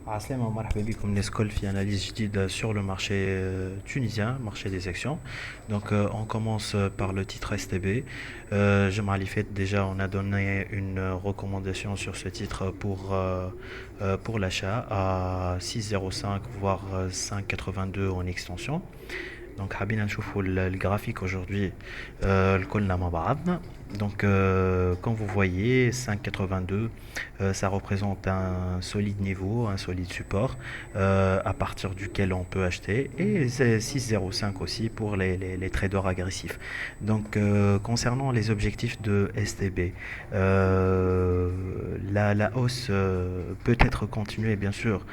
عسلامة ومرحبا بكم الناس الكل في analyse جديدة sur le marché tunisien, marché des actions. On commence par le titre STB. Jean Alifet, déjà on a donné une recommandation sur ce titre pour l'achat à 6,05 voire 5,82 en extension. Donc حابين نشوفوا الgraphique aujourd'hui الكلنا مع بعضنا. Comme vous voyez, 5,82, ça représente un solide niveau, un solide support à partir duquel on peut acheter. Et c'est 6,05 aussi pour les traders agressifs. Concernant les objectifs de STB, la hausse peut être continuée, bien sûr,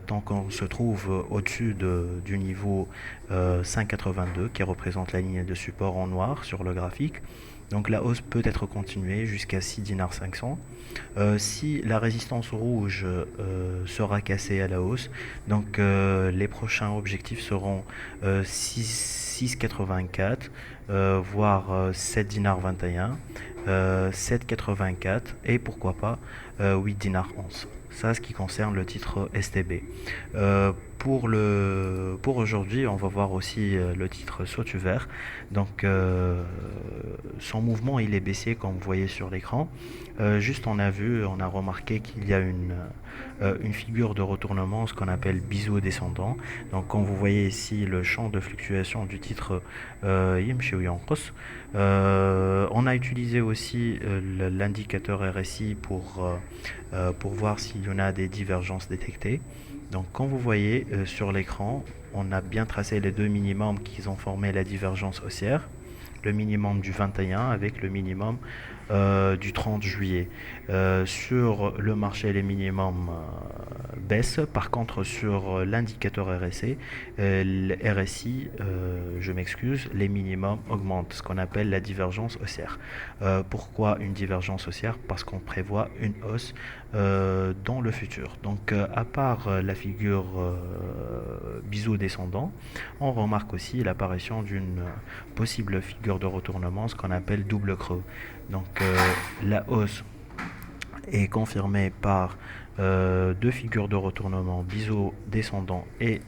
tant qu'on se trouve au-dessus du niveau 5,82 qui représente la ligne de support en noir sur le graphique. Donc la hausse peut être continuée jusqu'à 6 dinars 500. Si la résistance rouge sera cassée à la hausse, les prochains objectifs seront 6,84, voire 7 dinars 21, 7,84 et pourquoi pas 8 dinars 11. Ça, ce qui concerne le titre STB. Pour aujourd'hui, on va voir aussi le titre Sautu Vert. Son mouvement, il est baissier, comme vous voyez sur l'écran. Juste, on a remarqué qu'il y a une figure de retournement, ce qu'on appelle biseau descendant. Donc, comme vous voyez ici, le champ de fluctuation du titre Yimshi ou Yankos. On a utilisé aussi l'indicateur RSI pour voir s'il y en a des divergences détectées. Donc, comme vous voyez sur l'écran, on a bien tracé les deux minimums qui ont formé la divergence haussière. Le minimum du 21 avec le minimum du 30 juillet. Sur le marché, les minimums baissent. Par contre, sur l'indicateur RSI, je m'excuse, les minimums augmentent, ce qu'on appelle la divergence haussière. Pourquoi une divergence haussière? Parce qu'on prévoit une hausse dans le futur. À part la figure biseau descendant, on remarque aussi l'apparition d'une possible figure de retournement, ce qu'on appelle double creux. La hausse est confirmée par deux figures de retournement, biseau descendant et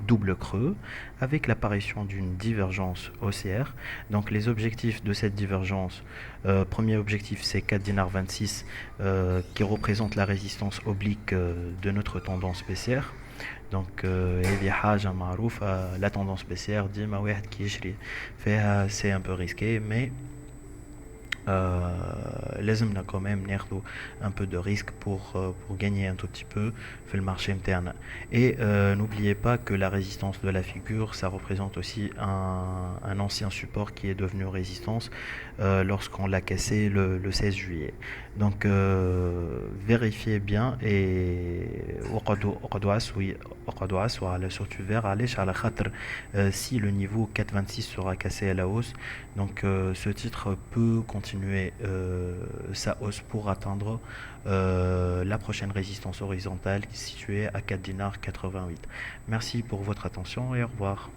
double creux, avec l'apparition d'une divergence haussière. Donc les objectifs de cette divergence, premier objectif c'est 4 dinars 26 qui représente la résistance oblique de notre tendance baissière. هذه حاجة معروفة. La tendance baissière ديما واحد كي يشري فيها c'est un peu risqué, mais لازمنا quand même ناخذوا un peu de risque pour gagner un tout petit peu في le marché interne. Et n'oubliez pas que la résistance de la figure, ça représente aussi un ancien support qui est devenu résistance lorsqu'on l'a cassé le 16 juillet. Vérifiez bien et وقعدوا عسوا على Sautu Vert علاش على خاطر si le niveau 4,26 sera cassé à la hausse, ce titre peut continuer sa hausse pour atteindre la prochaine résistance horizontale qui est située à 4 dinars 88. Merci pour votre attention et au revoir.